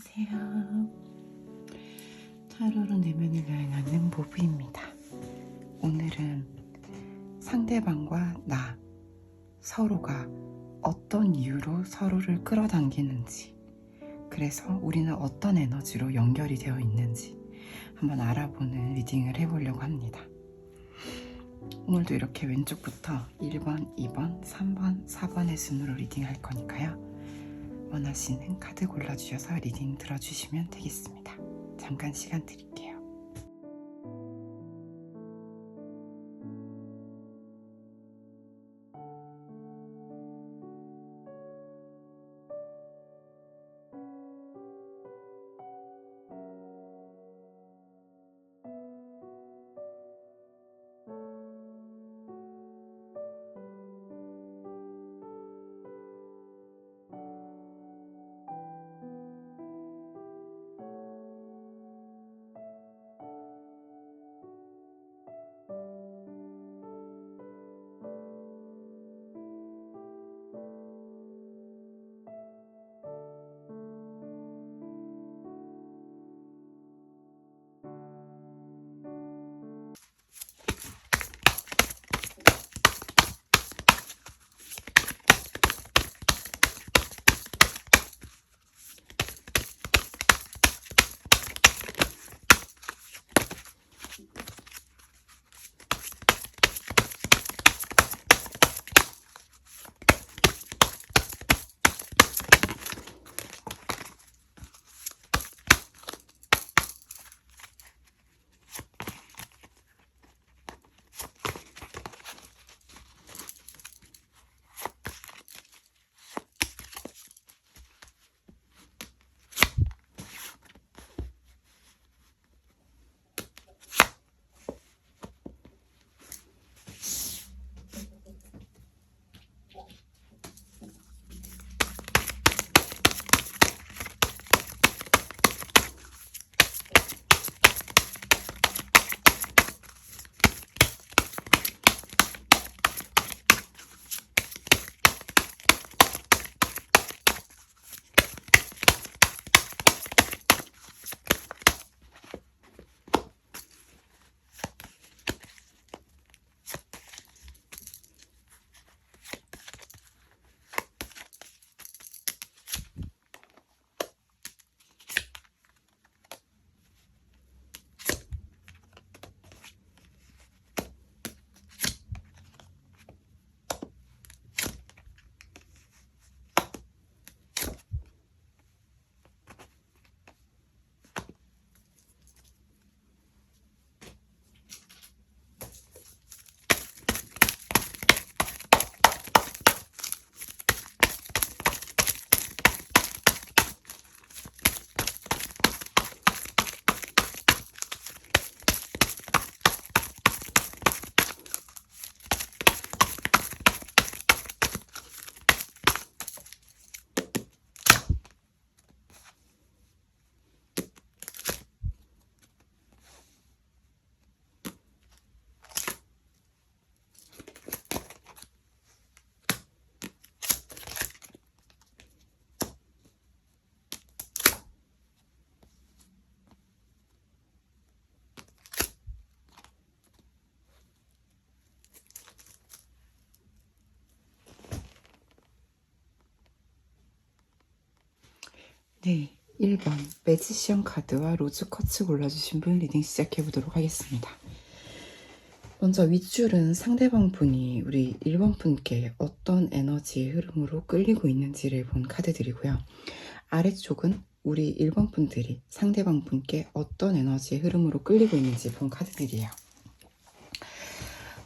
안녕하세요. 타로로 내면을 여행하는 모브입니다. 오늘은 상대방과 나 서로가 어떤 이유로 서로를 끌어당기는지, 그래서 우리는 어떤 에너지로 연결이 되어 있는지 한번 알아보는 리딩을 해보려고 합니다. 오늘도 이렇게 왼쪽부터 1번, 2번, 3번, 4번의 순으로 리딩할 거니까요. 원하시는 카드 골라주셔서 리딩 들어주시면 되겠습니다. 잠깐 시간 드릴게요. 네, 1번 매지션 카드와 로즈 쿼츠 골라주신 분 리딩 시작해보도록 하겠습니다. 먼저 윗줄은 상대방 분이 우리 1번 분께 어떤 에너지의 흐름으로 끌리고 있는지를 본 카드들이고요. 아래쪽은 우리 1번 분들이 상대방 분께 어떤 에너지의 흐름으로 끌리고 있는지 본 카드들이에요.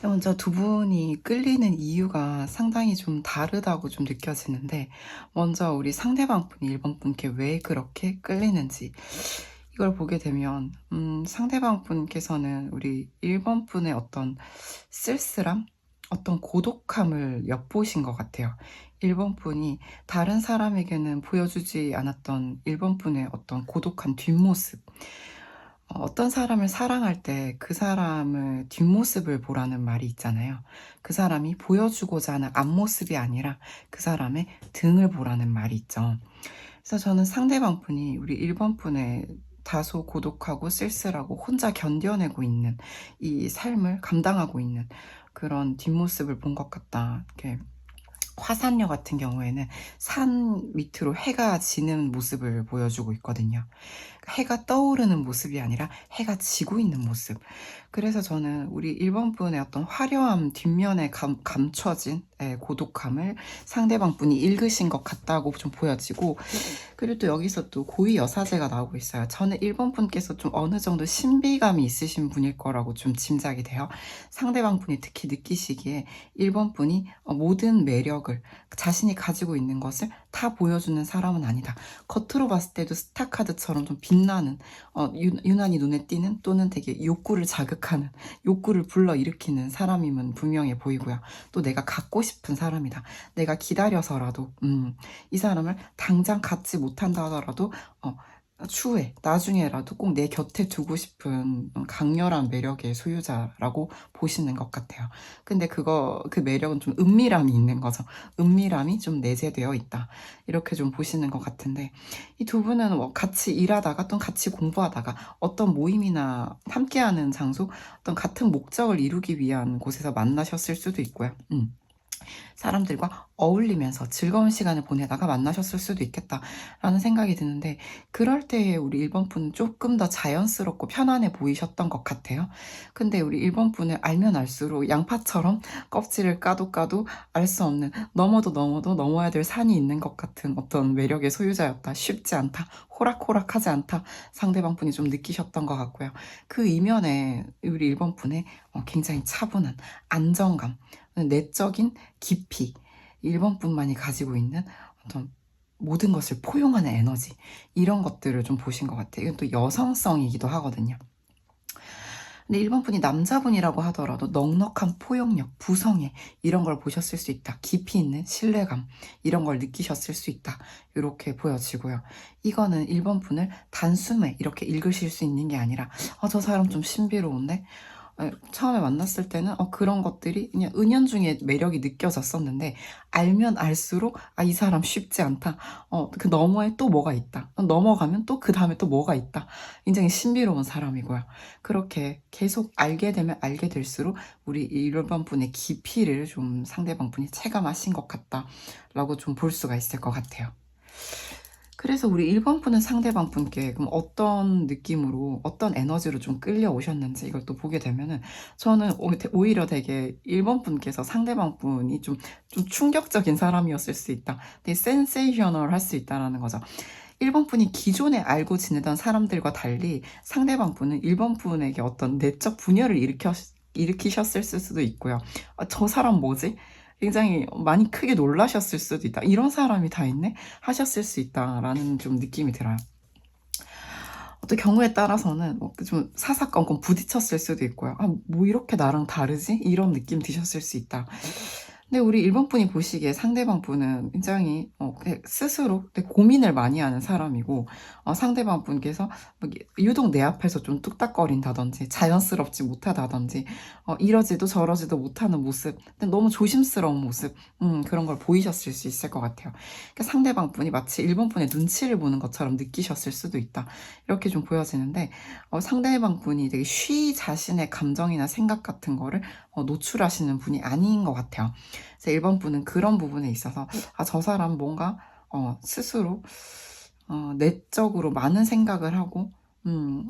먼저 두 분이 끌리는 이유가 상당히 좀 다르다고 좀 느껴지는데, 먼저 우리 상대방 분이 1번 분께 왜 그렇게 끌리는지 이걸 보게 되면 상대방 분께서는 우리 1번 분의 어떤 쓸쓸함, 어떤 고독함을 엿보신 것 같아요. 1번 분이 다른 사람에게는 보여주지 않았던 1번 분의 어떤 고독한 뒷모습, 어떤 사람을 사랑할 때 그 사람의 뒷모습을 보라는 말이 있잖아요. 그 사람이 보여주고자 하는 앞모습이 아니라 그 사람의 등을 보라는 말이 있죠. 그래서 저는 상대방 분이 우리 1번 분의 다소 고독하고 쓸쓸하고 혼자 견뎌내고 있는 이 삶을 감당하고 있는 그런 뒷모습을 본 것 같다. 이렇게 화산역 같은 경우에는 산 밑으로 해가 지는 모습을 보여주고 있거든요. 해가 떠오르는 모습이 아니라 해가 지고 있는 모습. 그래서 저는 우리 1번 분의 어떤 화려함 뒷면에 감춰진 고독함을 상대방 분이 읽으신 것 같다고 좀 보여지고, 그리고 또 여기서 또 고위 여사제가 나오고 있어요. 저는 1번 분께서 좀 어느 정도 신비감이 있으신 분일 거라고 좀 짐작이 돼요. 상대방 분이 특히 느끼시기에 1번 분이 모든 매력을 자신이 가지고 있는 것을 다 보여주는 사람은 아니다. 겉으로 봤을 때도 스타카드처럼 좀 빛나는, 유난히 눈에 띄는, 또는 되게 욕구를 자극하는, 욕구를 불러일으키는 사람임은 분명해 보이고요. 또 내가 갖고 싶은 사람이다. 내가 기다려서라도 이 사람을 당장 갖지 못한다 하더라도 추후에 나중에라도 꼭 내 곁에 두고 싶은 강렬한 매력의 소유자라고 보시는 것 같아요. 근데 그 매력은 좀 은밀함이 있는 거죠. 은밀함이 좀 내재되어 있다. 이렇게 좀 보시는 것 같은데, 이 두 분은 뭐 같이 일하다가 또 같이 공부하다가 어떤 모임이나 함께하는 장소, 어떤 같은 목적을 이루기 위한 곳에서 만나셨을 수도 있고요. 사람들과 어울리면서 즐거운 시간을 보내다가 만나셨을 수도 있겠다라는 생각이 드는데, 그럴 때에 우리 1번 분은 조금 더 자연스럽고 편안해 보이셨던 것 같아요. 근데 우리 1번 분을 알면 알수록 양파처럼 껍질을 까도 까도 알 수 없는, 넘어도 넘어도 넘어야 될 산이 있는 것 같은 어떤 매력의 소유자였다. 쉽지 않다. 호락호락하지 않다. 상대방 분이 좀 느끼셨던 것 같고요. 그 이면에 우리 1번 분의 굉장히 차분한 안정감, 내적인 깊이, 1번 분만이 가지고 있는 어떤 모든 것을 포용하는 에너지, 이런 것들을 좀 보신 것 같아요. 이건 또 여성성이기도 하거든요. 근데 1번 분이 남자분이라고 하더라도 넉넉한 포용력, 부성애, 이런 걸 보셨을 수 있다. 깊이 있는 신뢰감, 이런 걸 느끼셨을 수 있다. 이렇게 보여지고요. 이거는 1번 분을 단숨에 이렇게 읽으실 수 있는 게 아니라, 저 사람 좀 신비로운데? 처음에 만났을 때는 그런 것들이 그냥 은연중에 매력이 느껴졌었는데, 알면 알수록 이 사람 쉽지 않다. 그 너머에 또 뭐가 있다. 넘어가면 또 그 다음에 또 뭐가 있다. 굉장히 신비로운 사람이고요. 그렇게 계속 알게 되면 알게 될수록 우리 1번 분의 깊이를 좀 상대방 분이 체감하신 것 같다라고 좀 볼 수가 있을 것 같아요. 그래서 우리 1번 분은 상대방 분께 그럼 어떤 느낌으로, 어떤 에너지로 좀 끌려오셨는지 이걸 또 보게 되면은, 저는 오히려 되게 1번 분께서 상대방 분이 좀 충격적인 사람이었을 수 있다. 되게 센세이셔널 할 수 있다라는 거죠. 1번 분이 기존에 알고 지내던 사람들과 달리 상대방 분은 1번 분에게 어떤 내적 분열을 일으키셨을 수도 있고요. 저 사람 뭐지? 굉장히 많이 크게 놀라셨을 수도 있다. 이런 사람이 다 있네? 하셨을 수 있다라는 좀 느낌이 들어요. 어떤 경우에 따라서는 좀 사사건건 부딪혔을 수도 있고요. 뭐 이렇게 나랑 다르지? 이런 느낌 드셨을 수 있다. 근데 우리 1번 분이 보시기에 상대방 분은 굉장히 스스로 되게 고민을 많이 하는 사람이고, 상대방 분께서 유독 내 앞에서 좀 뚝딱거린다든지 자연스럽지 못하다든지, 이러지도 저러지도 못하는 모습, 근데 너무 조심스러운 모습, 그런 걸 보이셨을 수 있을 것 같아요. 그러니까 상대방 분이 마치 1번 분의 눈치를 보는 것처럼 느끼셨을 수도 있다. 이렇게 좀 보여지는데, 상대방 분이 되게 쉬 자신의 감정이나 생각 같은 거를 노출하시는 분이 아닌 것 같아요. 그래서 1번 분은 그런 부분에 있어서 저 사람 뭔가 스스로 내적으로 많은 생각을 하고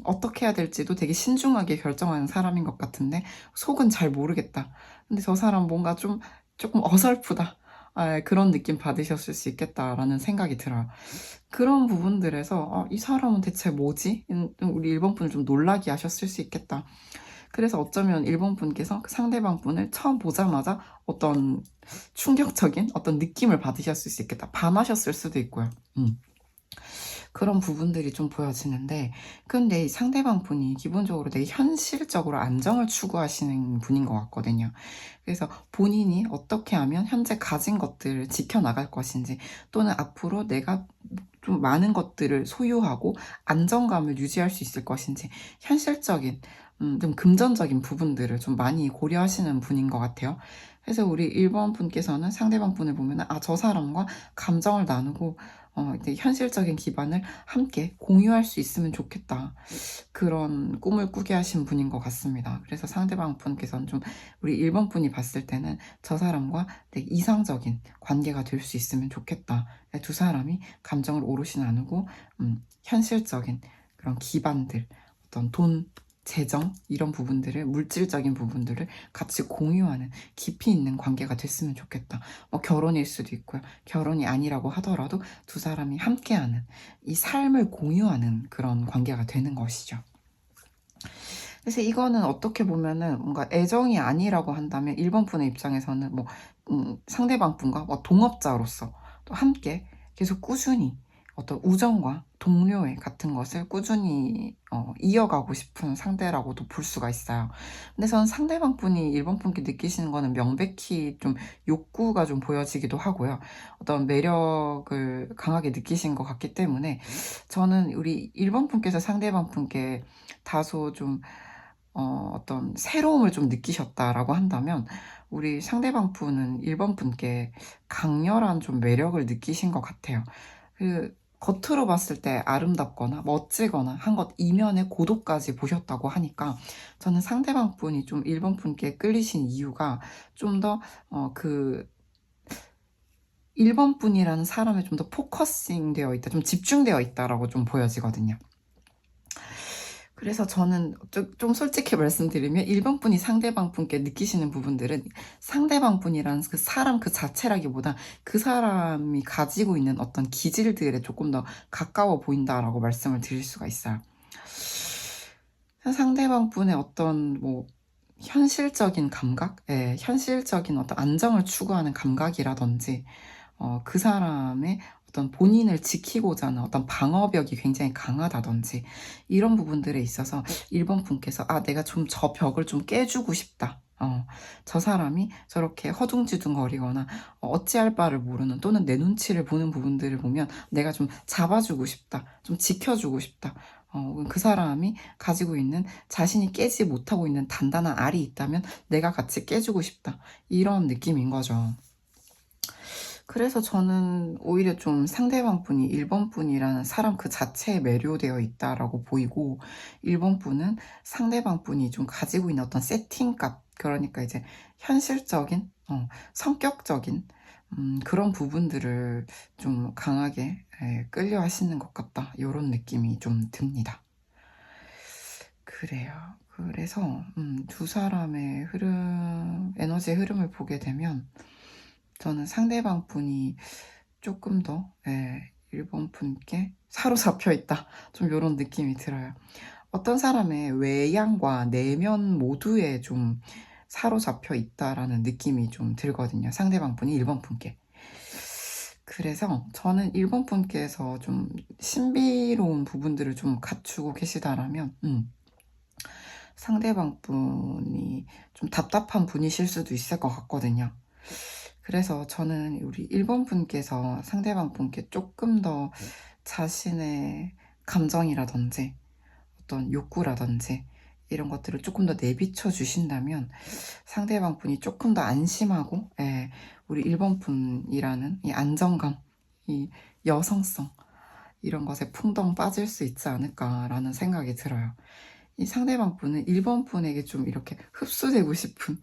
어떻게 해야 될지도 되게 신중하게 결정하는 사람인 것 같은데 속은 잘 모르겠다. 근데 저 사람 뭔가 조금 어설프다. 그런 느낌 받으셨을 수 있겠다라는 생각이 들어요. 그런 부분들에서 이 사람은 대체 뭐지? 우리 1번 분을 좀 놀라게 하셨을 수 있겠다. 그래서 어쩌면 1번 분께서 그 상대방 분을 처음 보자마자 어떤 충격적인 어떤 느낌을 받으셨을 수 있겠다. 반하셨을 수도 있고요. 그런 부분들이 좀 보여지는데, 근데 이 상대방 분이 기본적으로 되게 현실적으로 안정을 추구하시는 분인 것 같거든요. 그래서 본인이 어떻게 하면 현재 가진 것들을 지켜나갈 것인지, 또는 앞으로 내가 좀 많은 것들을 소유하고 안정감을 유지할 수 있을 것인지, 현실적인, 좀 금전적인 부분들을 좀 많이 고려하시는 분인 것 같아요. 그래서 우리 1번 분께서는 상대방 분을 보면 저 사람과 감정을 나누고 이제 현실적인 기반을 함께 공유할 수 있으면 좋겠다. 그런 꿈을 꾸게 하신 분인 것 같습니다. 그래서 상대방 분께서는 좀 우리 1번 분이 봤을 때는 저 사람과 되게 이상적인 관계가 될 수 있으면 좋겠다. 두 사람이 감정을 오롯이 나누고 현실적인 그런 기반들, 어떤 돈, 재정 이런 부분들을 물질적인 부분들을 같이 공유하는 깊이 있는 관계가 됐으면 좋겠다. 결혼일 수도 있고요. 결혼이 아니라고 하더라도 두 사람이 함께하는 이 삶을 공유하는 그런 관계가 되는 것이죠. 그래서 이거는 어떻게 보면은 뭔가 애정이 아니라고 한다면 1번 분의 입장에서는 상대방 분과 동업자로서 또 함께 계속 꾸준히 어떤 우정과 동료애 같은 것을 꾸준히 이어가고 싶은 상대라고도 볼 수가 있어요. 근데 저는 상대방 분이 1번 분께 느끼시는 거는 명백히 좀 욕구가 좀 보여지기도 하고요. 어떤 매력을 강하게 느끼신 것 같기 때문에 저는 우리 1번 분께서 상대방 분께 다소 좀 어떤 새로움을 좀 느끼셨다라고 한다면 우리 상대방 분은 1번 분께 강렬한 좀 매력을 느끼신 것 같아요. 겉으로 봤을 때 아름답거나 멋지거나 한 것 이면의 고도까지 보셨다고 하니까 저는 상대방 분이 좀 1번 분께 끌리신 이유가 좀 더 그 1번 분이라는 사람에 좀 더 포커싱 되어 있다, 좀 집중되어 있다라고 좀 보여지거든요. 그래서 저는 좀 솔직히 말씀드리면 1번 분이 상대방 분께 느끼시는 부분들은 상대방 분이라는 그 사람 그 자체라기보다 그 사람이 가지고 있는 어떤 기질들에 조금 더 가까워 보인다라고 말씀을 드릴 수가 있어요. 상대방 분의 어떤 현실적인 감각, 현실적인 어떤 안정을 추구하는 감각이라든지 그 사람의 어떤 본인을 지키고자 하는 어떤 방어벽이 굉장히 강하다든지 이런 부분들에 있어서 1번 분께서 내가 좀 저 벽을 좀 깨주고 싶다. 저 사람이 저렇게 허둥지둥거리거나 어찌할 바를 모르는 또는 내 눈치를 보는 부분들을 보면 내가 좀 잡아주고 싶다. 좀 지켜주고 싶다. 그 사람이 가지고 있는 자신이 깨지 못하고 있는 단단한 알이 있다면 내가 같이 깨주고 싶다. 이런 느낌인 거죠. 그래서 저는 오히려 좀 상대방 분이 1번 분이라는 사람 그 자체에 매료되어 있다라고 보이고 1번 분은 상대방 분이 좀 가지고 있는 어떤 세팅값, 그러니까 이제 현실적인, 성격적인 그런 부분들을 좀 강하게 끌려 하시는 것 같다. 이런 느낌이 좀 듭니다. 그래요. 그래서 두 사람의 에너지의 흐름을 보게 되면 저는 상대방 분이 조금 더 1번 분께 사로잡혀 있다. 좀 요런 느낌이 들어요. 어떤 사람의 외양과 내면 모두에 좀 사로잡혀 있다라는 느낌이 좀 들거든요. 상대방 분이 1번 분께. 그래서 저는 1번 분께서 좀 신비로운 부분들을 좀 갖추고 계시다라면 상대방 분이 좀 답답한 분이실 수도 있을 것 같거든요. 그래서 저는 우리 1번 분께서 상대방 분께 조금 더 자신의 감정이라든지 어떤 욕구라든지 이런 것들을 조금 더 내비쳐 주신다면 상대방 분이 조금 더 안심하고 우리 1번 분이라는 이 안정감, 이 여성성 이런 것에 풍덩 빠질 수 있지 않을까라는 생각이 들어요. 이 상대방 분은 1번 분에게 좀 이렇게 흡수되고 싶은,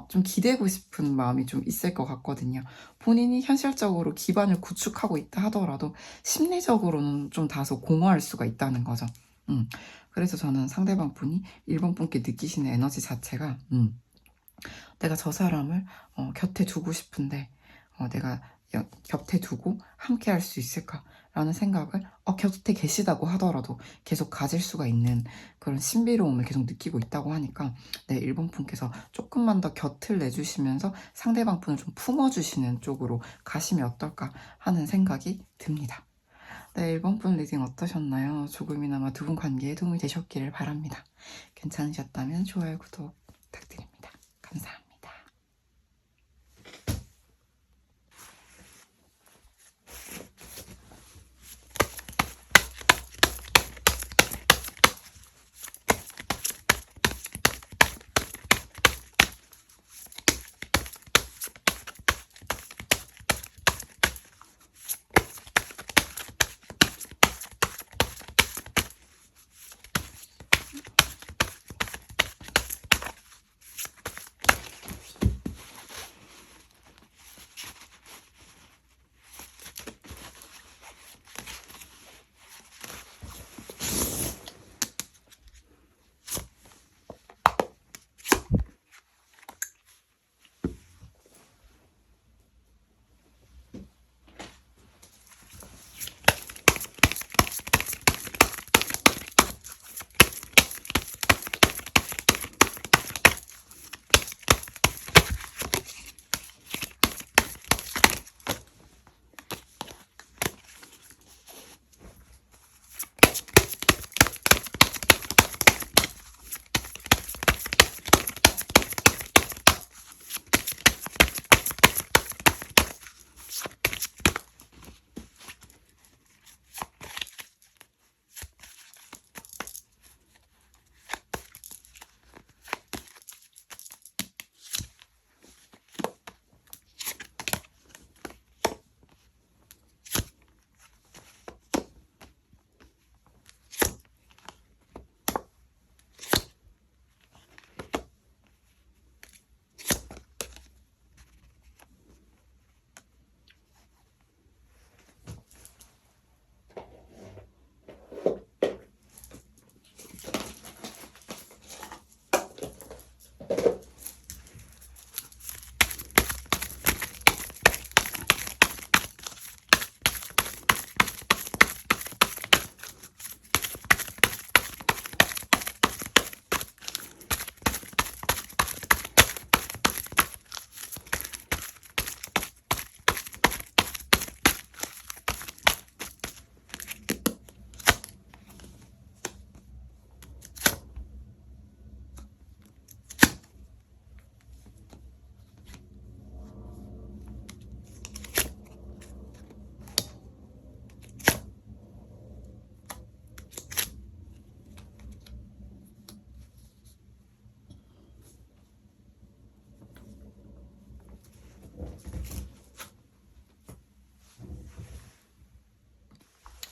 좀 기대고 싶은 마음이 좀 있을 것 같거든요. 본인이 현실적으로 기반을 구축하고 있다 하더라도 심리적으로는 좀 다소 공허할 수가 있다는 거죠. 그래서 저는 상대방 분이 1번 분께 느끼시는 에너지 자체가 내가 저 사람을 곁에 두고 싶은데 내가 곁에 두고 함께 할 수 있을까라는 생각을 곁에 계시다고 하더라도 계속 가질 수가 있는 그런 신비로움을 계속 느끼고 있다고 하니까 1번 분께서 조금만 더 곁을 내주시면서 상대방 분을 좀 품어주시는 쪽으로 가시면 어떨까 하는 생각이 듭니다. 1번 분 리딩 어떠셨나요? 조금이나마 두 분 관계에 도움이 되셨기를 바랍니다. 괜찮으셨다면 좋아요, 구독 부탁드립니다. 감사합니다.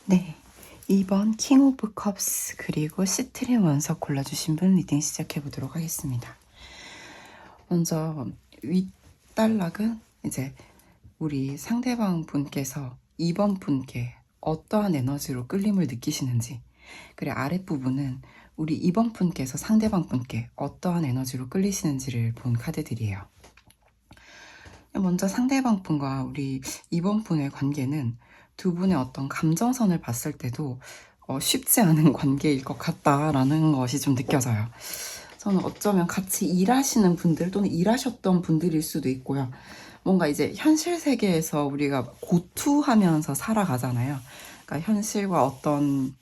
네. 2번 킹 오브 컵스 그리고 시트린 원석 골라주신 분 리딩 시작해 보도록 하겠습니다. 먼저 윗단락은 이제 우리 상대방 분께서 2번 분께 어떠한 에너지로 끌림을 느끼시는지, 그리고 아랫부분은 우리 2번 분께서 상대방 분께 어떠한 에너지로 끌리시는지를 본 카드들이에요. 먼저 상대방 분과 우리 2번 분의 관계는 두 분의 어떤 감정선을 봤을 때도 쉽지 않은 관계일 것 같다라는 것이 좀 느껴져요. 저는 어쩌면 같이 일하시는 분들 또는 일하셨던 분들일 수도 있고요. 뭔가 이제 현실 세계에서 우리가 고투하면서 살아가잖아요. 그러니까 현실과 어떤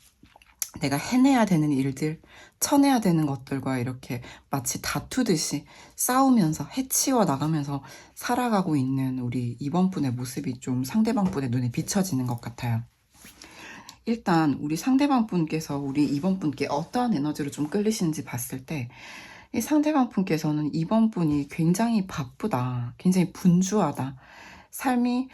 내가 해내야 되는 일들, 쳐내야 되는 것들과 이렇게 마치 다투듯이 싸우면서 해치워 나가면서 살아가고 있는 우리 2번 분의 모습이 좀 상대방 분의 눈에 비춰지는 것 같아요. 일단 우리 상대방 분께서 우리 2번 분께 어떠한 에너지로 좀 끌리시는지 봤을 때, 이 상대방 분께서는 2번 분이 굉장히 바쁘다, 굉장히 분주하다, 삶이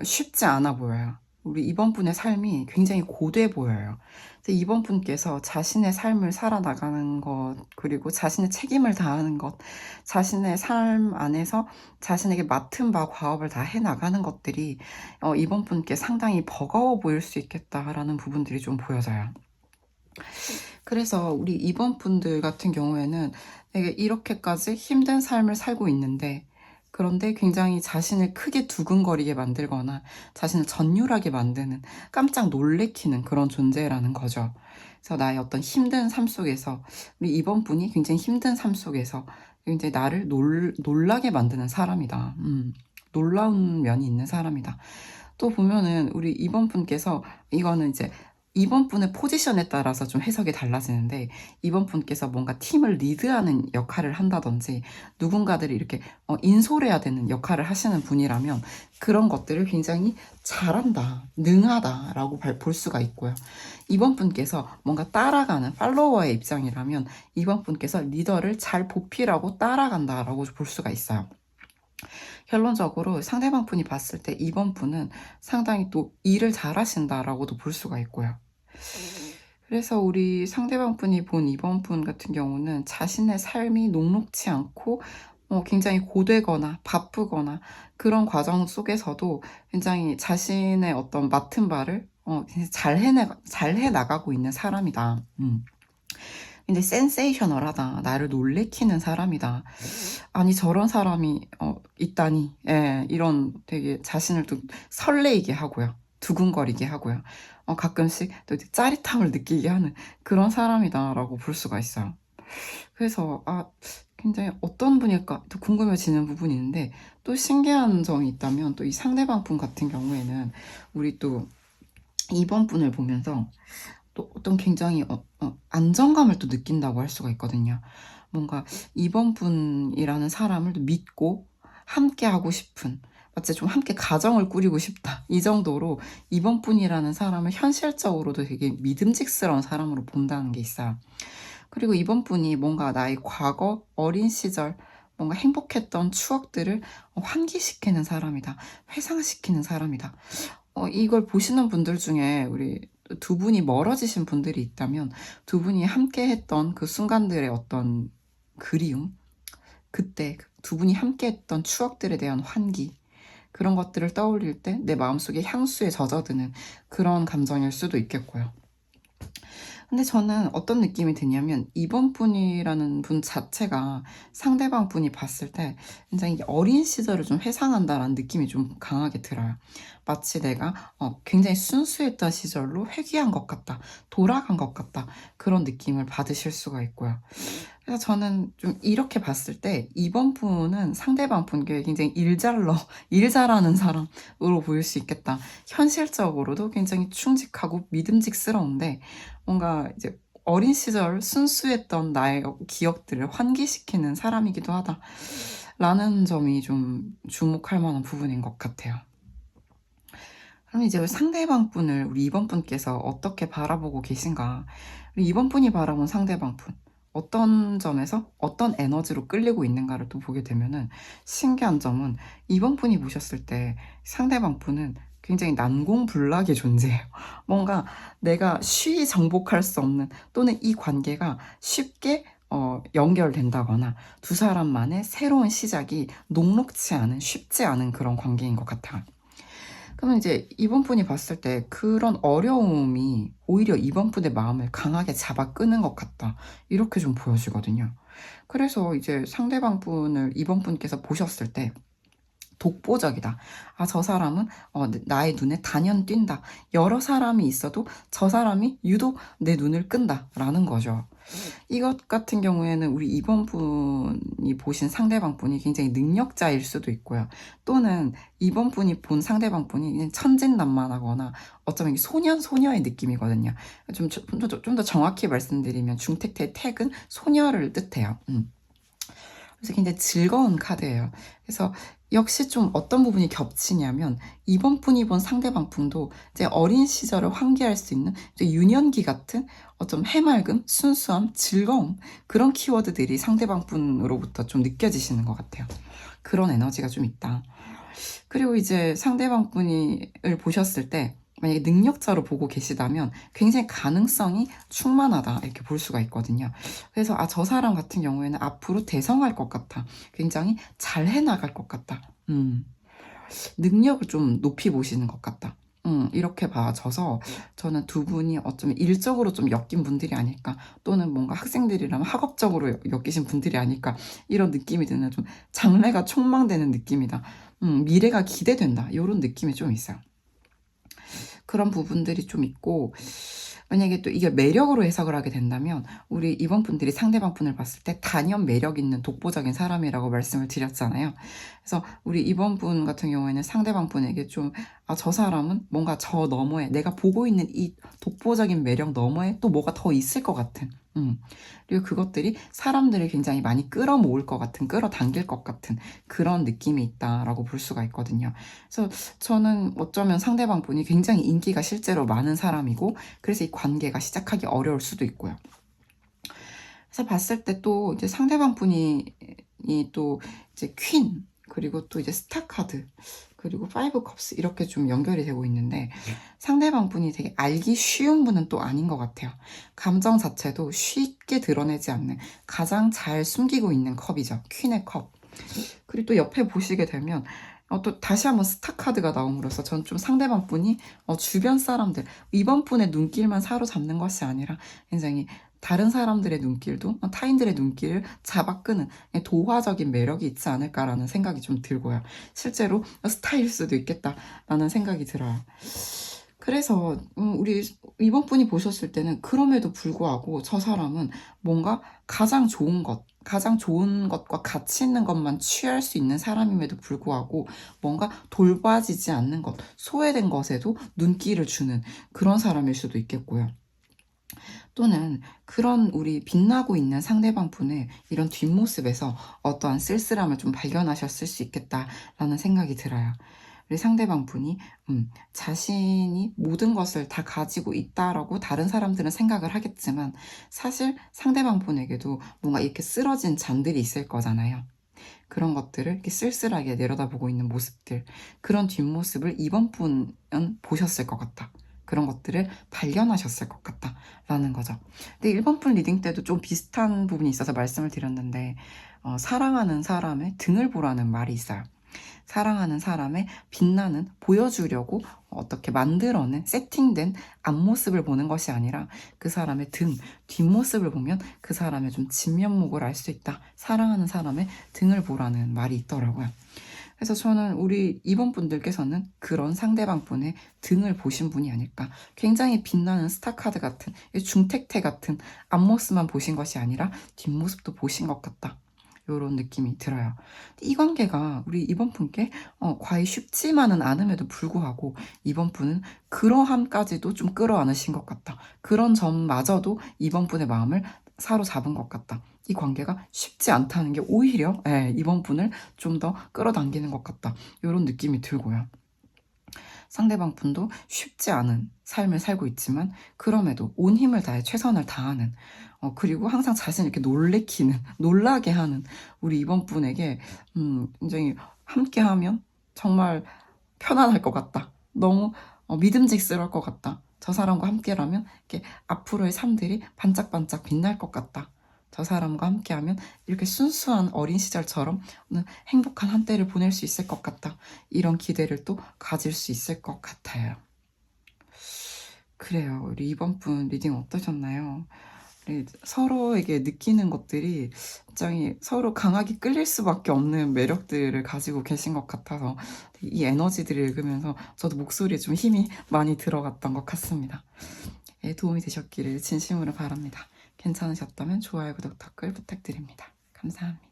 쉽지 않아 보여요. 우리 2번 분의 삶이 굉장히 고돼 보여요. 2번 분께서 자신의 삶을 살아나가는 것, 그리고 자신의 책임을 다하는 것, 자신의 삶 안에서 자신에게 맡은 바 과업을 다 해나가는 것들이 2번 분께 상당히 버거워 보일 수 있겠다라는 부분들이 좀 보여져요. 그래서 우리 2번 분들 같은 경우에는 되게 이렇게까지 힘든 삶을 살고 있는데, 그런데 굉장히 자신을 크게 두근거리게 만들거나 자신을 전율하게 만드는, 깜짝 놀래키는 그런 존재라는 거죠. 그래서 나의 어떤 힘든 삶 속에서 우리 2번 분이 굉장히 힘든 삶 속에서 굉장히 나를 놀라게 만드는 사람이다. 놀라운 면이 있는 사람이다. 또 보면은 우리 2번 분께서, 이거는 이제 2번 분의 포지션에 따라서 좀 해석이 달라지는데, 2번 분께서 뭔가 팀을 리드하는 역할을 한다든지 누군가들이 이렇게 인솔해야 되는 역할을 하시는 분이라면 그런 것들을 굉장히 잘한다, 능하다라고 볼 수가 있고요. 2번 분께서 뭔가 따라가는 팔로워의 입장이라면 2번 분께서 리더를 잘 보필하고 따라간다라고 볼 수가 있어요. 결론적으로 상대방 분이 봤을 때 2번 분은 상당히 또 일을 잘하신다라고도 볼 수가 있고요. 그래서 우리 상대방 분이 본 2번 분 같은 경우는 자신의 삶이 녹록치 않고 굉장히 고되거나 바쁘거나 그런 과정 속에서도 굉장히 자신의 어떤 맡은 바를 잘 해나가고 있는 사람이다. 굉장히 센세이셔널하다. 나를 놀래키는 사람이다. 아니 저런 사람이 있다니. 예, 이런 되게 자신을 또 설레이게 하고요. 두근거리게 하고요. 가끔씩 또 짜릿함을 느끼게 하는 그런 사람이다라고 볼 수가 있어요. 그래서 굉장히 어떤 분일까 또 궁금해지는 부분이 있는데, 또 신기한 점이 있다면 또 이 상대방 분 같은 경우에는 우리 또 2번 분을 보면서 또 어떤 굉장히 안정감을 또 느낀다고 할 수가 있거든요. 뭔가 2번 분이라는 사람을 또 믿고 함께 하고 싶은, 마치 좀 함께 가정을 꾸리고 싶다, 이 정도로 2번 분이라는 사람을 현실적으로도 되게 믿음직스러운 사람으로 본다는 게 있어요. 그리고 2번 분이 뭔가 나의 과거 어린 시절 뭔가 행복했던 추억들을 환기시키는 사람이다, 회상시키는 사람이다. 이걸 보시는 분들 중에 우리 두 분이 멀어지신 분들이 있다면 두 분이 함께 했던 그 순간들의 어떤 그리움, 그때 두 분이 함께 했던 추억들에 대한 환기, 그런 것들을 떠올릴 때 내 마음속에 향수에 젖어드는 그런 감정일 수도 있겠고요. 근데 저는 어떤 느낌이 드냐면 2번 분이라는 분 자체가 상대방 분이 봤을 때 굉장히 어린 시절을 좀 회상한다라는 느낌이 좀 강하게 들어요. 마치 내가 굉장히 순수했던 시절로 회귀한 것 같다, 돌아간 것 같다, 그런 느낌을 받으실 수가 있고요. 그래서 저는 좀 이렇게 봤을 때 2번 분은 상대방 분께 굉장히 일 잘하는 사람으로 보일 수 있겠다. 현실적으로도 굉장히 충직하고 믿음직스러운데 뭔가 이제 어린 시절 순수했던 나의 기억들을 환기시키는 사람이기도 하다라는 점이 좀 주목할 만한 부분인 것 같아요. 그럼 이제 상대방 분을 우리 2번 분께서 어떻게 바라보고 계신가? 우리 2번 분이 바라본 상대방 분, 어떤 점에서 어떤 에너지로 끌리고 있는가를 또 보게 되면은, 신기한 점은 2번 분이 보셨을 때 상대방 분은 굉장히 난공불락의 존재예요. 뭔가 내가 쉬이 정복할 수 없는, 또는 이 관계가 쉽게 연결된다거나 두 사람만의 새로운 시작이 녹록지 않은, 쉽지 않은 그런 관계인 것 같아요. 그러면 이제 이번 분이 봤을 때 그런 어려움이 오히려 이번 분의 마음을 강하게 잡아 끄는 것 같다, 이렇게 좀 보여지거든요. 그래서 이제 상대방 분을 이번 분께서 보셨을 때 독보적이다. 아, 저 사람은 나의 눈에 단연 띈다. 여러 사람이 있어도 저 사람이 유독 내 눈을 끈다라는 거죠. 이것 같은 경우에는 우리 이번 분이 보신 상대방 분이 굉장히 능력자일 수도 있고요. 또는 이번 분이 본 상대방 분이 그냥 천진난만하거나 어쩌면 소년, 소녀의 느낌이거든요. 좀 더 정확히 말씀드리면 중택태의 택은 소녀를 뜻해요. 그래서 굉장히 즐거운 카드예요. 그래서 역시 좀 어떤 부분이 겹치냐면 이번 분이 본 상대방 분도 이제 어린 시절을 환기할 수 있는 이제 유년기 같은 어좀 해맑음, 순수함, 즐거움, 그런 키워드들이 상대방 분으로부터 좀 느껴지시는 것 같아요. 그런 에너지가 좀 있다. 그리고 이제 상대방 분을 보셨을 때 만약에 능력자로 보고 계시다면 굉장히 가능성이 충만하다, 이렇게 볼 수가 있거든요. 그래서 아, 저 사람 같은 경우에는 앞으로 대성할 것 같아. 굉장히 잘 해나갈 것 같다. 능력을 좀 높이 보시는 것 같다. 이렇게 봐져서 저는 두 분이 어쩌면 일적으로 좀 엮인 분들이 아닐까, 또는 뭔가 학생들이라면 학업적으로 엮이신 분들이 아닐까, 이런 느낌이 드는, 좀 장래가 촉망되는 느낌이다. 미래가 기대된다, 이런 느낌이 좀 있어요. 그런 부분들이 좀 있고, 만약에 또 이게 매력으로 해석을 하게 된다면 우리 이번 분들이 상대방 분을 봤을 때 단연 매력 있는 독보적인 사람이라고 말씀을 드렸잖아요. 그래서 우리 이번 분 같은 경우에는 상대방 분에게 좀 아, 저 사람은 뭔가 저 너머에, 내가 보고 있는 이 독보적인 매력 너머에 또 뭐가 더 있을 것 같은, 그리고 그것들이 사람들을 굉장히 많이 끌어모을 것 같은, 끌어당길 것 같은 그런 느낌이 있다라고 볼 수가 있거든요. 그래서 저는 어쩌면 상대방 분이 굉장히 인기가 실제로 많은 사람이고, 그래서 이 관계가 시작하기 어려울 수도 있고요. 그래서 봤을 때 또 이제 상대방 분이 또 이제 퀸, 그리고 또 이제 스타 카드, 그리고 파이브 컵스, 이렇게 좀 연결이 되고 있는데 상대방 분이 되게 알기 쉬운 분은 또 아닌 것 같아요. 감정 자체도 쉽게 드러내지 않는, 가장 잘 숨기고 있는 컵이죠. 퀸의 컵. 그리고 또 옆에 보시게 되면 또 다시 한번 스타 카드가 나옴으로써 전 좀 상대방 분이 주변 사람들, 이번 분의 눈길만 사로잡는 것이 아니라 굉장히 다른 사람들의 눈길도, 타인들의 눈길을 잡아끄는 도화적인 매력이 있지 않을까라는 생각이 좀 들고요. 실제로 스타일 수도 있겠다라는 생각이 들어요. 그래서 우리 이번 분이 보셨을 때는 그럼에도 불구하고 저 사람은 뭔가 가장 좋은 것과 가치 있는 것만 취할 수 있는 사람임에도 불구하고 뭔가 돌봐지지 않는 것, 소외된 것에도 눈길을 주는 그런 사람일 수도 있겠고요. 또는 그런 우리 빛나고 있는 상대방 분의 이런 뒷모습에서 어떠한 쓸쓸함을 좀 발견하셨을 수 있겠다라는 생각이 들어요. 우리 상대방 분이 자신이 모든 것을 다 가지고 있다라고 다른 사람들은 생각을 하겠지만 사실 상대방 분에게도 뭔가 이렇게 쓰러진 잔들이 있을 거잖아요. 그런 것들을 이렇게 쓸쓸하게 내려다보고 있는 모습들, 그런 뒷모습을 이번 분은 보셨을 것 같다. 그런 것들을 발견하셨을 것 같다라는 거죠. 근데 1번 분 리딩 때도 좀 비슷한 부분이 있어서 말씀을 드렸는데 사랑하는 사람의 등을 보라는 말이 있어요. 사랑하는 사람의 빛나는, 보여주려고 어떻게 만들어낸, 세팅된 앞모습을 보는 것이 아니라 그 사람의 등, 뒷모습을 보면 그 사람의 좀 진면목을 알 수 있다. 사랑하는 사람의 등을 보라는 말이 있더라고요. 그래서 저는 우리 이번 분들께서는 그런 상대방 분의 등을 보신 분이 아닐까. 굉장히 빛나는 스타카드 같은, 중택태 같은 앞모습만 보신 것이 아니라 뒷모습도 보신 것 같다. 이런 느낌이 들어요. 이 관계가 우리 이번 분께 과히 쉽지만은 않음에도 불구하고 이번 분은 그러함까지도 좀 끌어안으신 것 같다. 그런 점마저도 이번 분의 마음을 사로잡은 것 같다. 이 관계가 쉽지 않다는 게 오히려 이번 분을 좀 더 끌어당기는 것 같다. 이런 느낌이 들고요. 상대방 분도 쉽지 않은 삶을 살고 있지만 그럼에도 온 힘을 다해 최선을 다하는, 그리고 항상 자신을 이렇게 놀라게 하는 우리 이번 분에게 굉장히 함께하면 정말 편안할 것 같다. 너무 믿음직스러울 것 같다. 저 사람과 함께라면 이렇게 앞으로의 삶들이 반짝반짝 빛날 것 같다. 저 사람과 함께하면 이렇게 순수한 어린 시절처럼 행복한 한때를 보낼 수 있을 것 같다. 이런 기대를 또 가질 수 있을 것 같아요. 그래요. 우리 이번 분 리딩 어떠셨나요? 서로에게 느끼는 것들이 굉장히 서로 강하게 끌릴 수밖에 없는 매력들을 가지고 계신 것 같아서 이 에너지들을 읽으면서 저도 목소리에 좀 힘이 많이 들어갔던 것 같습니다. 도움이 되셨기를 진심으로 바랍니다. 괜찮으셨다면 좋아요, 구독, 댓글 부탁드립니다. 감사합니다.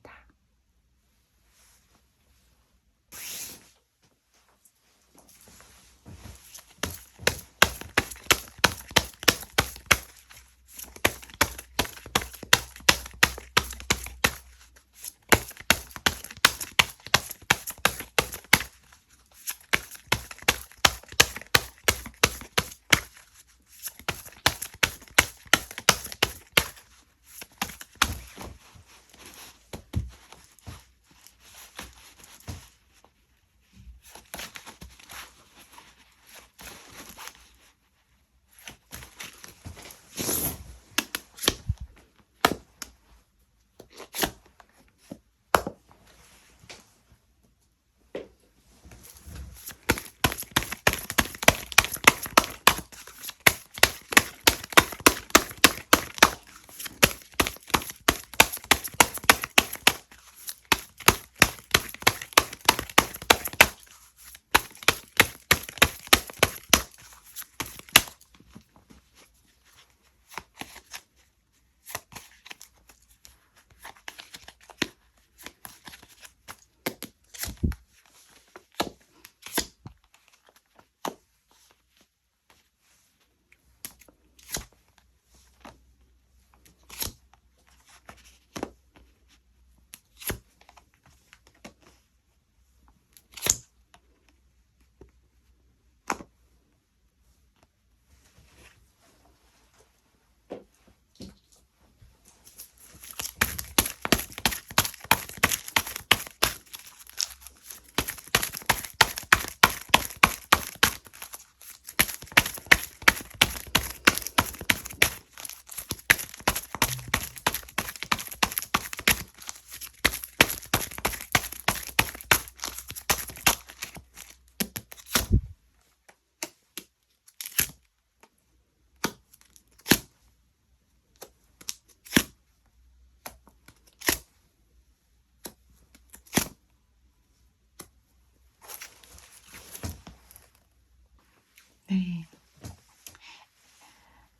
네.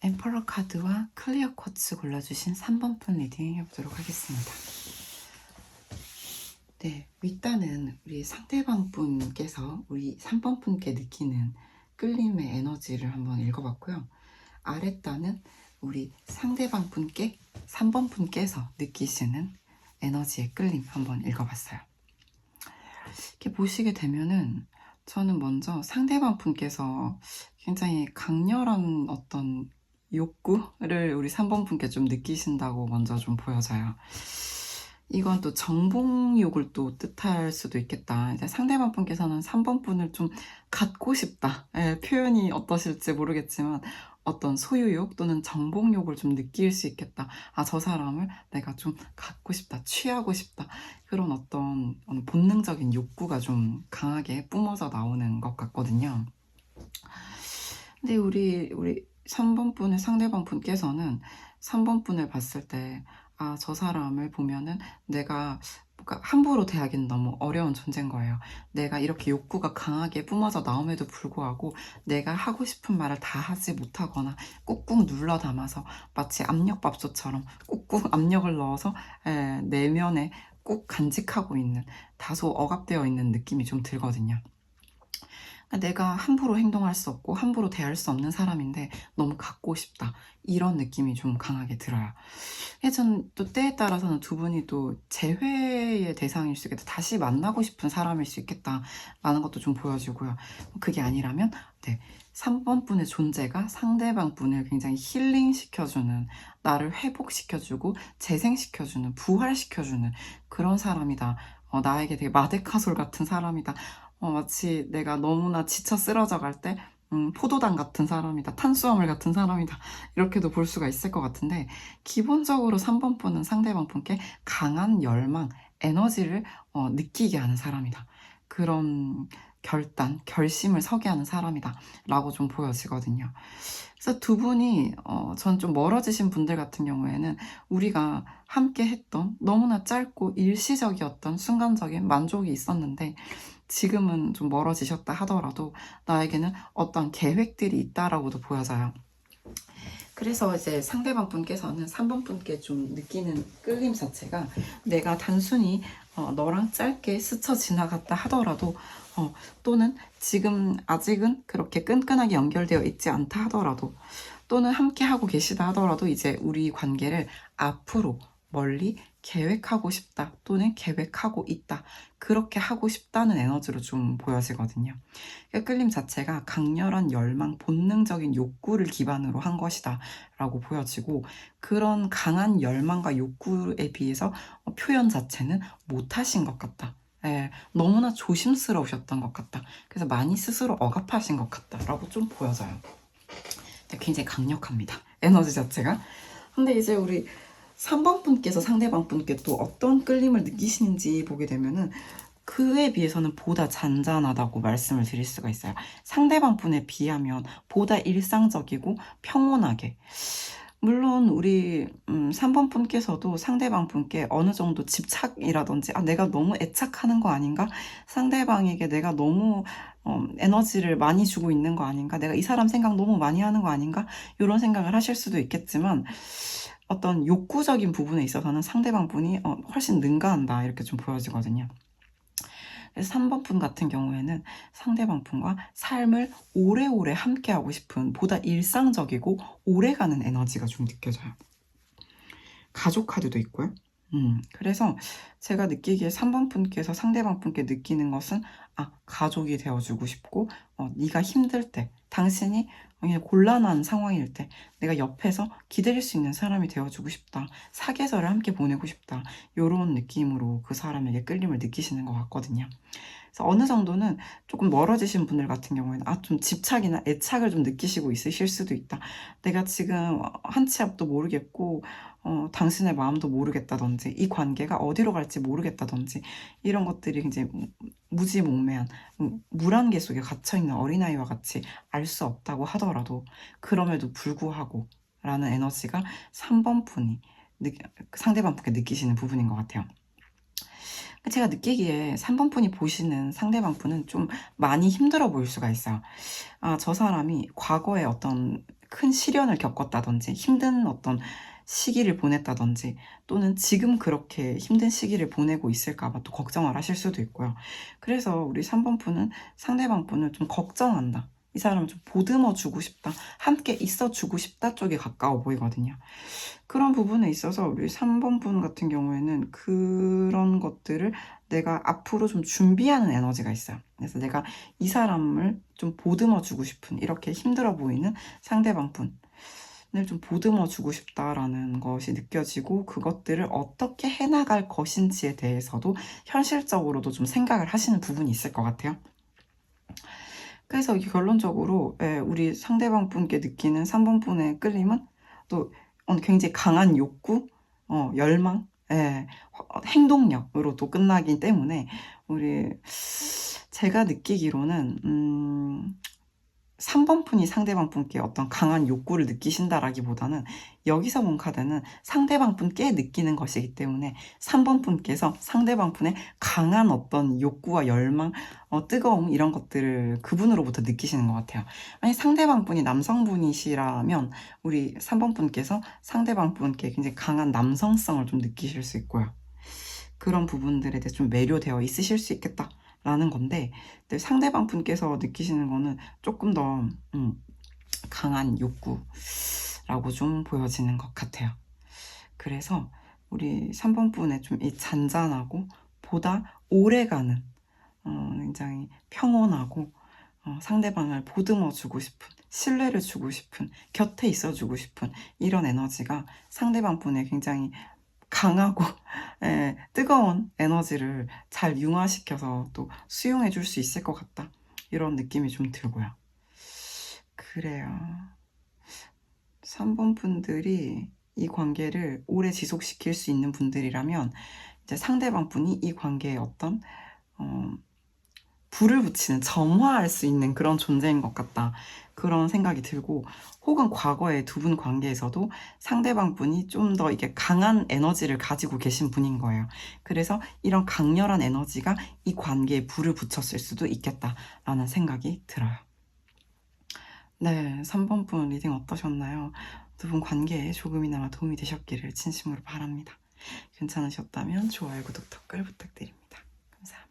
엠퍼러 카드와 클리어 쿼츠 골라주신 3번 분 리딩 해보도록 하겠습니다. 네, 일단은 우리 상대방 분께서 우리 3번 분께 느끼는 끌림의 에너지를 한번 읽어봤고요. 아랫단은 우리 상대방 분께 3번 분께서 느끼시는 에너지의 끌림 한번 읽어봤어요. 이렇게 보시게 되면은 저는 먼저 상대방 분께서 굉장히 강렬한 어떤 욕구를 우리 3번 분께 좀 느끼신다고 먼저 좀 보여져요. 이건 또 정복욕을 또 뜻할 수도 있겠다. 이제 상대방 분께서는 3번 분을 좀 갖고 싶다. 표현이 어떠실지 모르겠지만 어떤 소유욕 또는 정복욕을 좀 느낄 수 있겠다. 아, 저 사람을 내가 좀 갖고 싶다, 취하고 싶다. 그런 어떤 본능적인 욕구가 좀 강하게 뿜어져 나오는 것 같거든요. 근데 우리 3번 분의 상대방 분께서는 3번 분을 봤을 때, 아, 저 사람을 보면은 내가 함부로 대하기는 너무 어려운 존재인 거예요. 내가 이렇게 욕구가 강하게 뿜어져 나옴에도 불구하고 내가 하고 싶은 말을 다 하지 못하거나 꾹꾹 눌러 담아서 마치 압력밥솥처럼 꾹꾹 압력을 넣어서 내면에 꾹 간직하고 있는, 다소 억압되어 있는 느낌이 좀 들거든요. 내가 함부로 행동할 수 없고 함부로 대할 수 없는 사람인데 너무 갖고 싶다, 이런 느낌이 좀 강하게 들어요. 예전 또 때에 따라서는 두 분이 또 재회의 대상일 수 있겠다, 다시 만나고 싶은 사람일 수 있겠다라는 것도 좀 보여지고요. 그게 아니라면 3번 분의 존재가 상대방 분을 굉장히 힐링시켜주는, 나를 회복시켜주고 재생시켜주는, 부활시켜주는 그런 사람이다. 나에게 되게 마데카솔 같은 사람이다. 마치 내가 너무나 지쳐 쓰러져 갈 때 포도당 같은 사람이다. 탄수화물 같은 사람이다. 이렇게도 볼 수가 있을 것 같은데 기본적으로 3번 분은 상대방 분께 강한 열망, 에너지를 느끼게 하는 사람이다. 그런 결단, 결심을 서게 하는 사람이다. 라고 좀 보여지거든요. 그래서 두 분이 전 좀 멀어지신 분들 같은 경우에는 우리가 함께 했던 너무나 짧고 일시적이었던 순간적인 만족이 있었는데 지금은 좀 멀어지셨다 하더라도 나에게는 어떤 계획들이 있다라고도 보여져요. 그래서 이제 상대방 분께서는 3번 분께 좀 느끼는 끌림 자체가 내가 단순히 너랑 짧게 스쳐 지나갔다 하더라도 또는 지금 아직은 그렇게 끈끈하게 연결되어 있지 않다 하더라도 또는 함께 하고 계시다 하더라도 이제 우리 관계를 앞으로 멀리 계획하고 싶다 또는 계획하고 있다 그렇게 하고 싶다는 에너지로 좀 보여지거든요. 끌림 자체가 강렬한 열망, 본능적인 욕구를 기반으로 한 것이다 라고 보여지고 그런 강한 열망과 욕구에 비해서 표현 자체는 못하신 것 같다. 예, 너무나 조심스러우셨던 것 같다. 그래서 많이 스스로 억압하신 것 같다라고 좀 보여져요. 굉장히 강력합니다. 에너지 자체가. 근데 이제 우리 3번 분께서 상대방 분께 또 어떤 끌림을 느끼시는지 보게 되면은 그에 비해서는 보다 잔잔하다고 말씀을 드릴 수가 있어요. 상대방 분에 비하면 보다 일상적이고 평온하게. 물론 우리 3번 분께서도 상대방 분께 어느 정도 집착이라든지 내가 너무 애착하는 거 아닌가? 상대방에게 내가 너무 에너지를 많이 주고 있는 거 아닌가? 내가 이 사람 생각 너무 많이 하는 거 아닌가? 이런 생각을 하실 수도 있겠지만 어떤 욕구적인 부분에 있어서는 상대방 분이 훨씬 능가한다 이렇게 좀 보여지거든요. 그래서 3번 분 같은 경우에는 상대방 분과 삶을 오래오래 함께하고 싶은 보다 일상적이고 오래가는 에너지가 좀 느껴져요. 가족 카드도 있고요. 그래서 제가 느끼기에 3번 분께서 상대방 분께 느끼는 것은 가족이 되어주고 싶고 네가 힘들 때 당신이 그냥 곤란한 상황일 때 내가 옆에서 기다릴 수 있는 사람이 되어주고 싶다. 사계절을 함께 보내고 싶다. 이런 느낌으로 그 사람에게 끌림을 느끼시는 것 같거든요. 그래서 어느 정도는 조금 멀어지신 분들 같은 경우에는 좀 집착이나 애착을 좀 느끼시고 있으실 수도 있다. 내가 지금 한 치 앞도 모르겠고 당신의 마음도 모르겠다든지 이 관계가 어디로 갈지 모르겠다든지 이런 것들이 굉장히 무지몽매한 물안개 속에 갇혀있는 어린아이와 같이 알 수 없다고 하더라도 그럼에도 불구하고 라는 에너지가 3번 분이 상대방 분께 느끼시는 부분인 것 같아요. 제가 느끼기에 3번 분이 보시는 상대방 분은 좀 많이 힘들어 보일 수가 있어요. 저 사람이 과거에 어떤 큰 시련을 겪었다든지 힘든 어떤 시기를 보냈다든지 또는 지금 그렇게 힘든 시기를 보내고 있을까 봐 또 걱정을 하실 수도 있고요. 그래서 우리 3번 분은 상대방 분을 좀 걱정한다. 이 사람을 좀 보듬어 주고 싶다. 함께 있어 주고 싶다 쪽에 가까워 보이거든요. 그런 부분에 있어서 우리 3번 분 같은 경우에는 그런 것들을 내가 앞으로 좀 준비하는 에너지가 있어요. 그래서 내가 이 사람을 좀 보듬어 주고 싶은 이렇게 힘들어 보이는 상대방 분을 좀 보듬어 주고 싶다라는 것이 느껴지고 그것들을 어떻게 해나갈 것인지에 대해서도 현실적으로도 좀 생각을 하시는 부분이 있을 것 같아요. 그래서 이게 결론적으로 우리 상대방 분께 느끼는 3번 분의 끌림은 또 굉장히 강한 욕구, 열망, 행동력으로 또 끝나기 때문에 우리 제가 느끼기로는 3번 분이 상대방 분께 어떤 강한 욕구를 느끼신다라기보다는 여기서 본 카드는 상대방 분께 느끼는 것이기 때문에 3번 분께서 상대방 분의 강한 어떤 욕구와 열망, 뜨거움 이런 것들을 그분으로부터 느끼시는 것 같아요. 만약 상대방 분이 남성분이시라면 우리 3번 분께서 상대방 분께 굉장히 강한 남성성을 좀 느끼실 수 있고요. 그런 부분들에 대해 좀 매료되어 있으실 수 있겠다. 라는 건데 상대방 분께서 느끼시는 거는 조금 더 강한 욕구라고 좀 보여지는 것 같아요. 그래서 우리 3번 분의 좀 이 잔잔하고 보다 오래가는 굉장히 평온하고 상대방을 보듬어 주고 싶은 신뢰를 주고 싶은 곁에 있어 주고 싶은 이런 에너지가 상대방 분의 굉장히 강하고 예, 뜨거운 에너지를 잘 융화시켜서 또 수용해 줄 수 있을 것 같다. 이런 느낌이 좀 들고요. 그래요. 3번 분들이 이 관계를 오래 지속시킬 수 있는 분들이라면 이제 상대방 분이 이 관계에 어떤 어 불을 붙이는, 점화할 수 있는 그런 존재인 것 같다. 그런 생각이 들고, 혹은 과거의 두 분 관계에서도 상대방 분이 좀 더 이게 강한 에너지를 가지고 계신 분인 거예요. 그래서 이런 강렬한 에너지가 이 관계에 불을 붙였을 수도 있겠다라는 생각이 들어요. 네, 3번 분 리딩 어떠셨나요? 두 분 관계에 조금이나마 도움이 되셨기를 진심으로 바랍니다. 괜찮으셨다면 좋아요, 구독, 댓글 부탁드립니다. 감사합니다.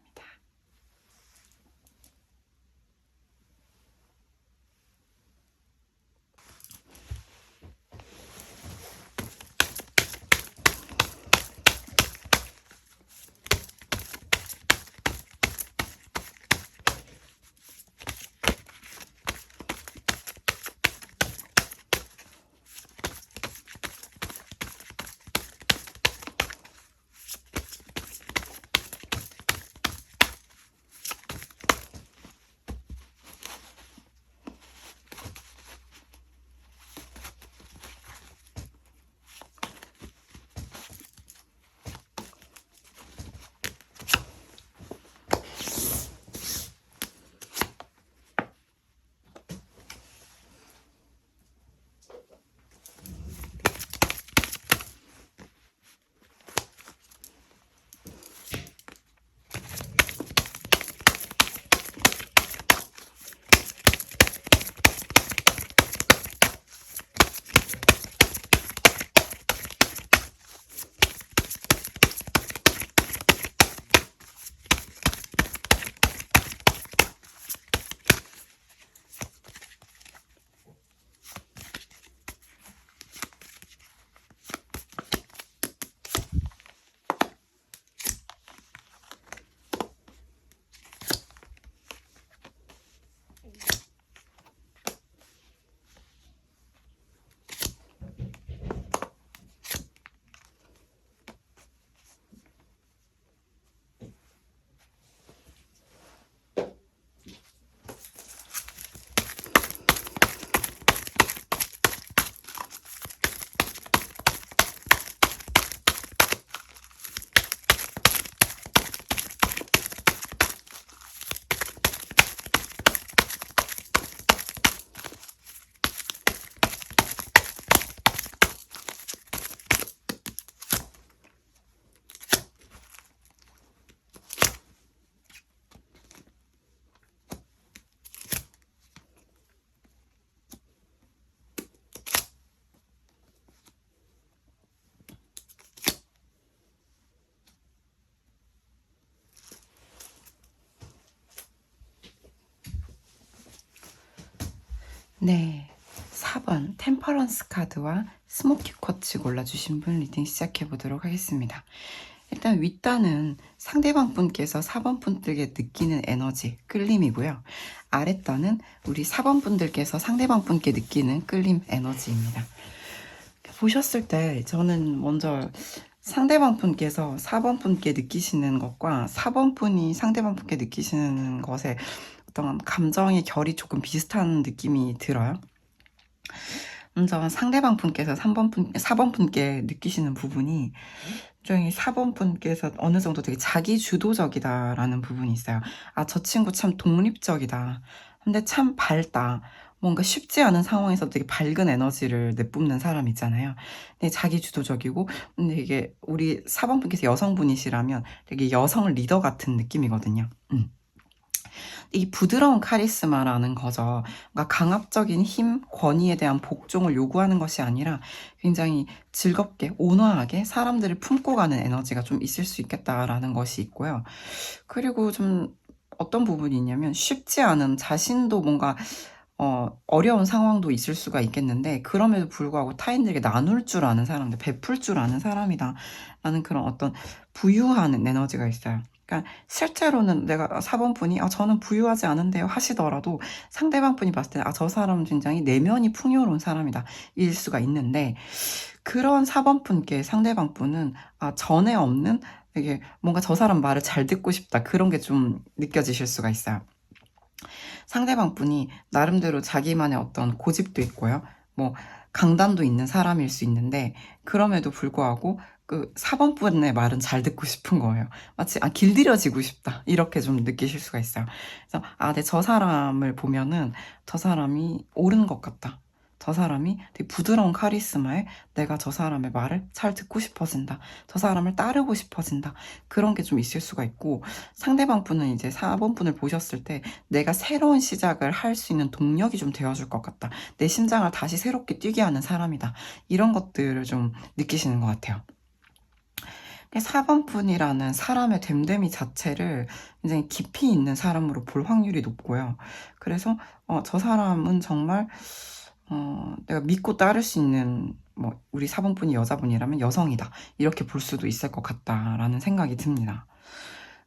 네, 4번 템퍼런스 카드와 스모키 쿼츠 골라주신 분 리딩 시작해 보도록 하겠습니다. 일단 윗단은 상대방 분께서 4번 분들께 느끼는 에너지, 끌림이고요. 아랫단은 우리 4번 분들께서 상대방 분께 느끼는 끌림, 에너지입니다. 보셨을 때 저는 먼저 상대방 분께서 4번 분께 느끼시는 것과 4번 분이 상대방 분께 느끼시는 것에 어떤 감정의 결이 조금 비슷한 느낌이 들어요. 먼저 상대방 분께서 4번 분께 느끼시는 부분이 굉장히 4번 분께서 어느 정도 되게 자기 주도적이다라는 부분이 있어요. 아, 저 친구 참 독립적이다. 근데 참 밝다. 뭔가 쉽지 않은 상황에서 되게 밝은 에너지를 내뿜는 사람 있잖아요. 근데 자기 주도적이고, 근데 이게 우리 4번 분께서 여성분이시라면 되게 여성 리더 같은 느낌이거든요. 이 부드러운 카리스마라는 거죠. 그러니까 강압적인 힘, 권위에 대한 복종을 요구하는 것이 아니라 굉장히 즐겁게, 온화하게 사람들을 품고 가는 에너지가 좀 있을 수 있겠다라는 것이 있고요. 그리고 좀 어떤 부분이 있냐면 쉽지 않은, 자신도 뭔가 어려운 상황도 있을 수가 있겠는데 그럼에도 불구하고 타인들에게 나눌 줄 아는 사람들, 베풀 줄 아는 사람이다 라는 그런 어떤 부유한 에너지가 있어요. 그러니까 실제로는 내가 4번 분이 저는 부유하지 않은데요 하시더라도 상대방 분이 봤을 때 저 사람은 굉장히 내면이 풍요로운 사람이다 일 수가 있는데, 그런 4번 분께 상대방 분은 전에 없는 되게 뭔가 저 사람 말을 잘 듣고 싶다, 그런 게 좀 느껴지실 수가 있어요. 상대방 분이 나름대로 자기만의 어떤 고집도 있고요. 뭐 강단도 있는 사람일 수 있는데, 그럼에도 불구하고 그 4번 분의 말은 잘 듣고 싶은 거예요. 마치 길들여지고 싶다, 이렇게 좀 느끼실 수가 있어요. 그래서 네, 저 사람을 보면은 저 사람이 옳은 것 같다, 저 사람이 되게 부드러운 카리스마에 내가 저 사람의 말을 잘 듣고 싶어진다, 저 사람을 따르고 싶어진다, 그런 게 좀 있을 수가 있고, 상대방 분은 이제 4번 분을 보셨을 때 내가 새로운 시작을 할 수 있는 동력이 좀 되어줄 것 같다, 내 심장을 다시 새롭게 뛰게 하는 사람이다, 이런 것들을 좀 느끼시는 것 같아요. 4번 분이라는 사람의 됨됨이 자체를 굉장히 깊이 있는 사람으로 볼 확률이 높고요. 그래서 저 사람은 정말 내가 믿고 따를 수 있는, 뭐 우리 4번 분이 여자분이라면 여성이다, 이렇게 볼 수도 있을 것 같다라는 생각이 듭니다.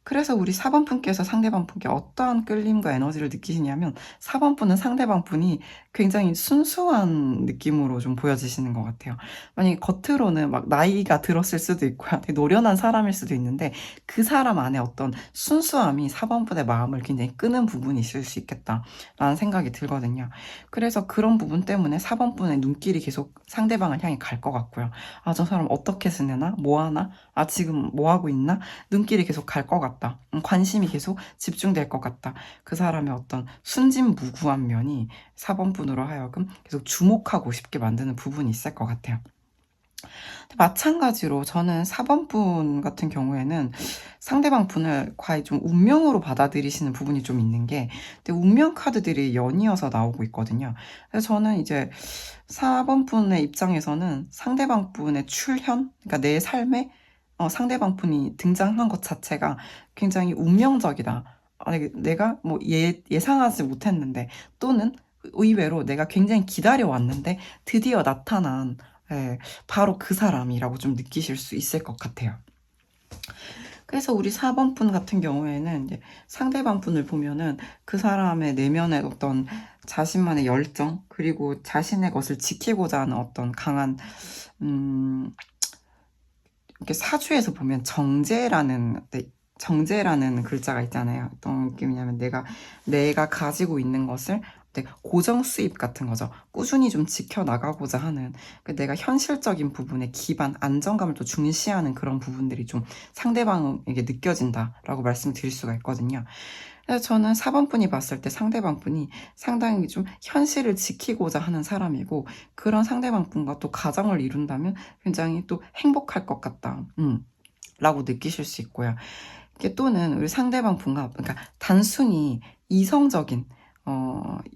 그래서 우리 4번 분께서 상대방 분께 어떠한 끌림과 에너지를 느끼시냐면, 4번 분은 상대방 분이 굉장히 순수한 느낌으로 좀 보여지시는 것 같아요. 만약에 겉으로는 막 나이가 들었을 수도 있고요, 되게 노련한 사람일 수도 있는데, 그 사람 안에 어떤 순수함이 4번 분의 마음을 굉장히 끄는 부분이 있을 수 있겠다라는 생각이 들거든요. 그래서 그런 부분 때문에 4번 분의 눈길이 계속 상대방을 향해 갈 것 같고요. 저 사람 어떻게 지내나? 뭐 하나? 지금 뭐 하고 있나? 눈길이 계속 갈 것 같다. 관심이 계속 집중될 것 같다. 그 사람의 어떤 순진무구한 면이 4번 분으로 하여금 계속 주목하고 싶게 만드는 부분이 있을 것 같아요. 마찬가지로 저는 4번 분 같은 경우에는 상대방 분을 과히 좀 운명으로 받아들이시는 부분이 좀 있는 게, 근데 운명 카드들이 연이어서 나오고 있거든요. 그래서 저는 이제 4번 분의 입장에서는 상대방 분의 출현, 그러니까 내 삶에 상대방 분이 등장한 것 자체가 굉장히 운명적이다. 내가 뭐 예상하지 못했는데, 또는 의외로 내가 굉장히 기다려왔는데 드디어 나타난, 바로 그 사람이라고 좀 느끼실 수 있을 것 같아요. 그래서 우리 4번 분 같은 경우에는 이제 상대방 분을 보면은 그 사람의 내면의 어떤 자신만의 열정, 그리고 자신의 것을 지키고자 하는 어떤 강한, 이렇게 사주에서 보면 정제라는 글자가 있잖아요. 어떤 느낌이냐면 내가 가지고 있는 것을 고정 수입 같은 거죠. 꾸준히 좀 지켜나가고자 하는, 내가 현실적인 부분에 기반, 안정감을 또 중시하는 그런 부분들이 좀 상대방에게 느껴진다라고 말씀드릴 수가 있거든요. 그래서 저는 4번 분이 봤을 때 상대방 분이 상당히 좀 현실을 지키고자 하는 사람이고, 그런 상대방 분과 또 가정을 이룬다면 굉장히 또 행복할 것 같다, 라고 느끼실 수 있고요. 또는 우리 상대방 분과, 그러니까 단순히 이성적인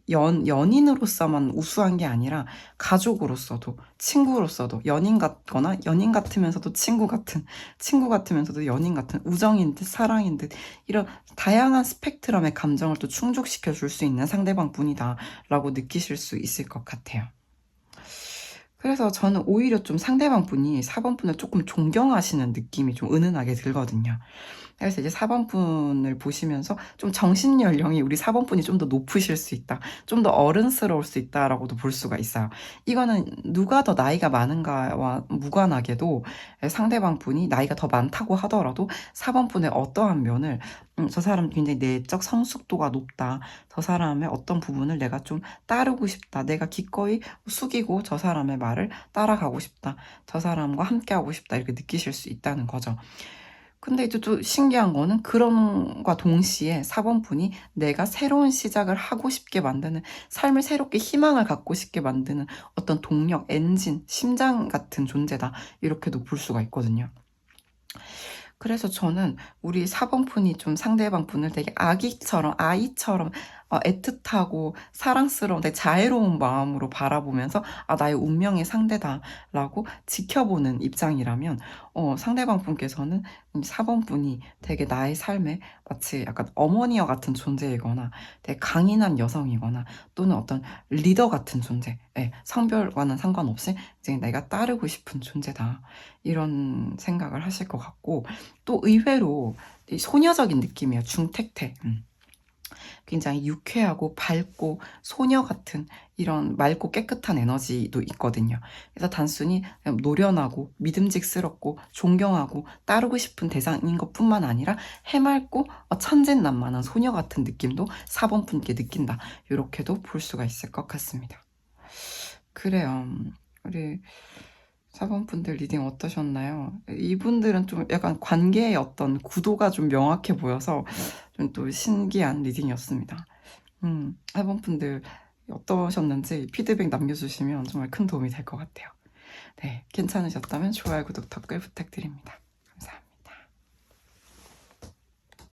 연인으로서만 우수한 게 아니라 가족으로서도, 친구로서도, 연인 같거나 연인 같으면서도 친구 같으면서도 연인 같은, 우정인 듯 사랑인 듯, 이런 다양한 스펙트럼의 감정을 또 충족시켜 줄 수 있는 상대방 분이다 라고 느끼실 수 있을 것 같아요. 그래서 저는 오히려 좀 상대방 분이 4번 분을 조금 존경하시는 느낌이 좀 은은하게 들거든요. 그래서 이제 4번 분을 보시면서 좀 정신 연령이 우리 4번 분이 좀 더 높으실 수 있다, 좀 더 어른스러울 수 있다라고도 볼 수가 있어요. 이거는 누가 더 나이가 많은가와 무관하게도 상대방 분이 나이가 더 많다고 하더라도 4번 분의 어떠한 면을, 저 사람 굉장히 내적 성숙도가 높다, 저 사람의 어떤 부분을 내가 좀 따르고 싶다, 내가 기꺼이 숙이고 저 사람의 말을 따라가고 싶다, 저 사람과 함께하고 싶다, 이렇게 느끼실 수 있다는 거죠. 근데 이제 또 신기한 거는, 그런과 동시에 4번 분이 내가 새로운 시작을 하고 싶게 만드는, 삶을 새롭게 희망을 갖고 싶게 만드는 어떤 동력, 엔진, 심장 같은 존재다, 이렇게도 볼 수가 있거든요. 그래서 저는 우리 4번 분이 좀 상대방 분을 되게 아이처럼 애틋하고 사랑스러운 되게 자애로운 마음으로 바라보면서 '아 나의 운명의 상대다.'라고 지켜보는 입장이라면 상대방 분께서는 4번 분이 되게 나의 삶에 마치 약간 어머니와 같은 존재이거나 되게 강인한 여성이거나 또는 어떤 리더 같은 존재, 예, 성별과는 상관없이 이제 '내가 따르고 싶은 존재다.' 이런 생각을 하실 것 같고, 또 의외로 이 소녀적인 느낌이에요. 중택태. 굉장히 유쾌하고 밝고 소녀 같은 이런 맑고 깨끗한 에너지도 있거든요. 그래서 단순히 그냥 노련하고 믿음직스럽고 존경하고 따르고 싶은 대상인 것뿐만 아니라 해맑고 천진난만한 소녀 같은 느낌도 4번 분께 느낀다. 요렇게도 볼 수가 있을 것 같습니다. 그래요. 우리 4번 분들 리딩 어떠셨나요? 이분들은 좀 약간 관계의 어떤 구도가 좀 명확해 보여서 좀 또 신기한 리딩이었습니다. 4번 분들 어떠셨는지 피드백 남겨주시면 정말 큰 도움이 될 것 같아요. 네, 괜찮으셨다면 좋아요, 구독, 댓글 부탁드립니다.